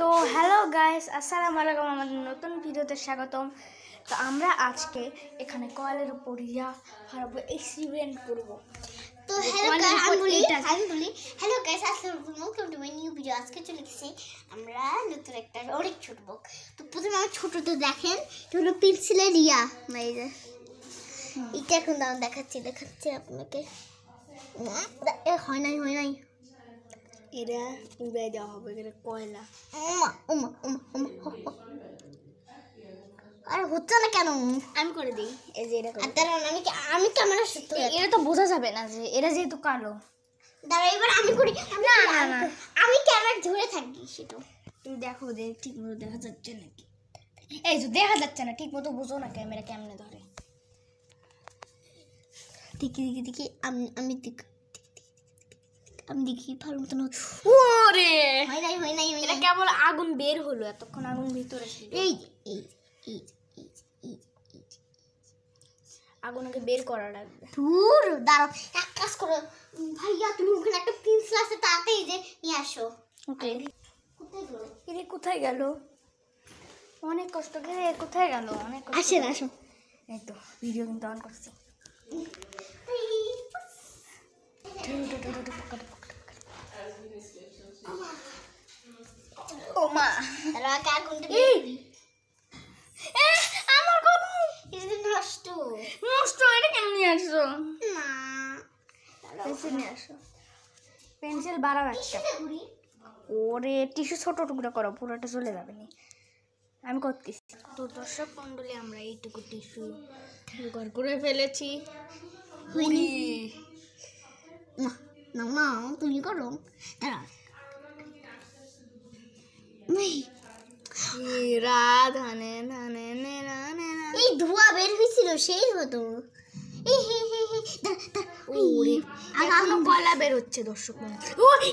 তো hello guys, আসসালামু আলাইকুম। আমাদের নতুন ভিডিওতে স্বাগতম। তো আমরা আজকে এখানে কয়েলের উপর হারাবো এক্সপেরিমেন্ট করব। তো হ্যালো গাইস, আমি বলি হ্যালো গাইস, আসসালামু আলাইকুম, welcome to my new video. আজকে চলে গেছি আমরা নতুন একটা অনেক ছোট বুক। তো প্রথমে আমার ছোটটা দেখেন, এটা হলো পেন্সিলের রিয়া মাইরা। এটা এখন দাম দেখাচ্ছি আপনাকে। হয় নাই এরা উড়াই দেওয়া হবে, এটা কয়লা। ওমা আরে হচ্ছে না কেন? আমি করে দিই। এই যে এটা আমি ক্যামেরা সত্য এটা তো বোঝা যাবে না যে এরা যেহেতু কালো। দাঁড়া, এবার আমি করি। না আমি ক্যামেরা ধরে থাকি। সেটা তুমি দেখো যে ঠিক মতো দেখা যাচ্ছে নাকি। এই যে দেখা যাচ্ছে না, ঠিক মতো বুঝো না ক্যামেরা কেমনে ধরে। দেখি আমি দেখি ভালো মতন। ওরে হয় নাই এটা কেবল আগুন বের হলো, এতক্ষণ আগুন ভিতরে ছিল। এই আগুনকে বের করা লাগবে। দূর দাঁড়াও, এক কাজ করো ভাইয়া, তুমি ওখানে একটা পেন্সিল আছে, তাড়াতাড়ি যে নিয়ে আসো। ওকে, কোথায় গেল? কোথায় গেল? অনেক কষ্ট করে কোথায় গেল? অনেক কষ্ট। আসো। এই তো ভিডিও কিন্তু অন করছি। ও মা, রাখা কোনটা? আমার কলম এটা নষ্ট। এটা কেমনি আসছো? না পেন্সিল নিয়ে আসো। পেন্সিল বাড়াও একটা। ওরে টিস্যু ছোট টুকরা করো, পুরোটা চলে যাবে না। আমি করতেছি। তো দর্শক মন্ডলী, আমরা এইটুকু টিস্যু জোগাড় করে ফেলেছি। না তুমি করো। দাঁড়া, এই ধোঁয়া বের হয়েছিল সেই হতো। কয়লা বের হচ্ছে দর্শক মন্ডলী।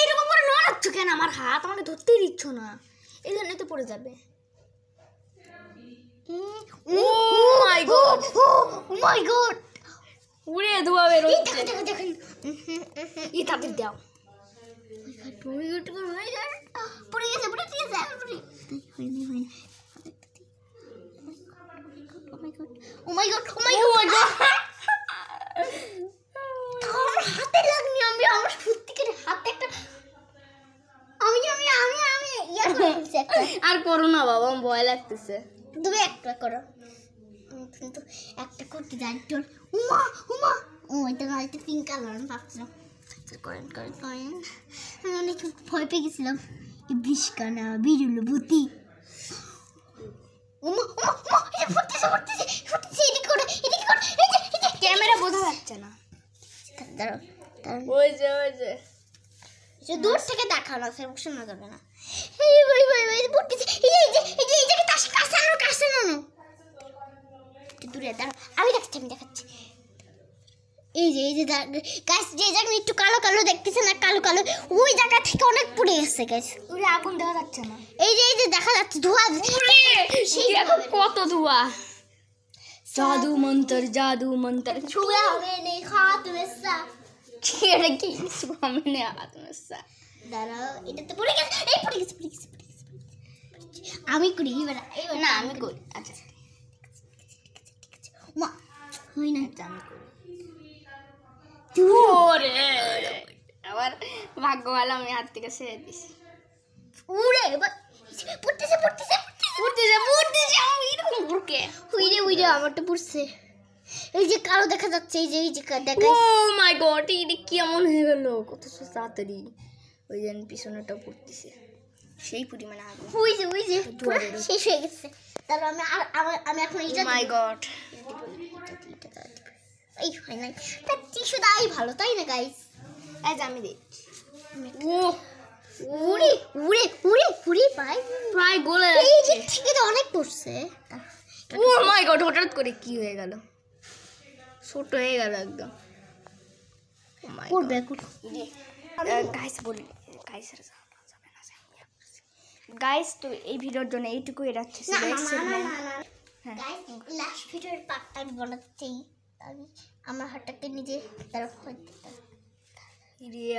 এরকম করে লড়াচ্ছ কেন? আমার হাত আমাকে ধরতেই দিচ্ছ না, এই জন্য তো পড়ে যাবে। মাই গড, উড়ে ধোঁয়া বের হচ্ছে। দেখেন ই তাদের দাও। পড়ে গেছে। ও মাই গড আমার হাতে লাগনি। আমার সত্যিকারে হাতে একটা আমি ইয়া করে ফেলছি একটা। আর করো না বাবা, আমার ভয় লাগতেছে। তুমি একটা করো, কিন্তু একটা করতে যাই তোর। উমা ওইটা হয়তো পিঙ্ক কালার আমি ভাবছিলাম। করেন আমি অনেক ভয় পেয়ে গেছিলাম। বিষ্কানা বিরুলো ভূতি। ক্যামেরা বোঝা যাচ্ছে না। ওই যে দূর থেকে দেখানো শোনা যাবে না। দূরে দাঁড়াও, আমি দেখাচ্ছি। এই যে গাছ, যে জায়গা একটু কালো দেখতেছে না, কালো ওই জায়গা থেকে অনেক পুড়ে গেছে গাছ। ওরে আগুন দেখা যাচ্ছে না। এই যে দেখা যাচ্ছে ধোঁয়া। কত ধোঁয়া। জাদু মন্তর ছুঁয়া হবে না, হাত মেসা। এটা কি হবে না, হাত মেসা। দাঁড়াও, এটা তো পড়ে গেছে। এই পড়ে গেছে। আমি করি এবার না, আমি করি। আচ্ছা মা হই না, আমি করি। ওরে আবার ভাগ্য ভালো, আমি হাত থেকে ছেড়ে দিছি। উড়ে পড়তেছে। আমি এরকম ঘুরকে উইরে আমারটা পড়ছে। এই যে কালো দেখা যাচ্ছে, এই যে দেখা। ও মাই গড, এটা কেমন হয়ে গেল কত তাড়াতাড়ি। ওই যে পিছনেটা পড়তেছে, সেই পরিমাণে আগুন। ওই যে শেষ হয়ে গেছে। তাহলে আমি এখন এইটা মাই গড, এই হয় নাই। তার টিস্যু দাই ভালো, তাই না গাইস? এই যে আমি দিচ্ছি। উড়ে প্রায় গলে এই যাচ্ছে। থেকে তো অনেক পড়ছে। ও মাই গড, হঠাৎ করে কি হয়ে গেল? ছোট হয়ে গেল একদম। পড়বে গাইস, তো এই ভিডিওর জন্য এইটুকুই রাখছি। লাস্ট ভিডিওর পার্টটা আমি বলাতেই আমার হাতটাকে নিজে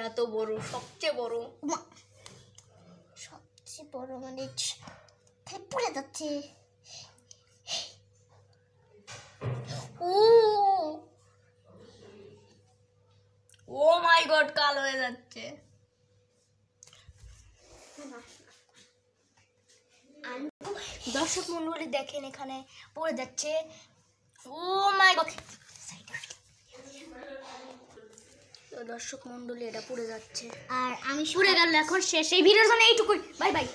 এত বড়, সবচেয়ে বড়। বেশি বড় মানে খালি পড়ে যাচ্ছে। ও ও মাই গড, কালো হয়ে যাচ্ছে। দর্শক মন্ডলী দেখেন এখানে পড়ে যাচ্ছে। ও মাই গড, তো দর্শক মন্ডলী এটা পড়ে যাচ্ছে আর আমি পড়ে গেল, এখন শেষ। এই ভিডিওর জন্য এইটুকুই, বাই বাই।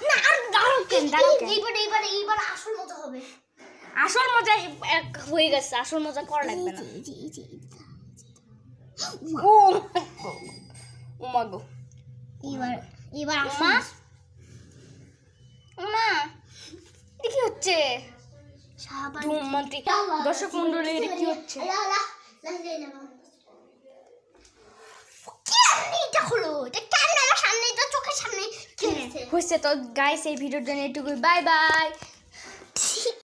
না আর দাঁড়াও কেন, এইবার আসল মজা হবে। আসল মজা হয়ে গেছে, আসল মজা করা লাগবে না। ও মা গো, এবার মা মা এটা কি হচ্ছে? ধূমমন্ত্রী। দর্শক মন্ডলী এটা কি হচ্ছে? হয়েছে তো গাইস, এই ভিডিওর জন্য এটুকুই, বাই বাই।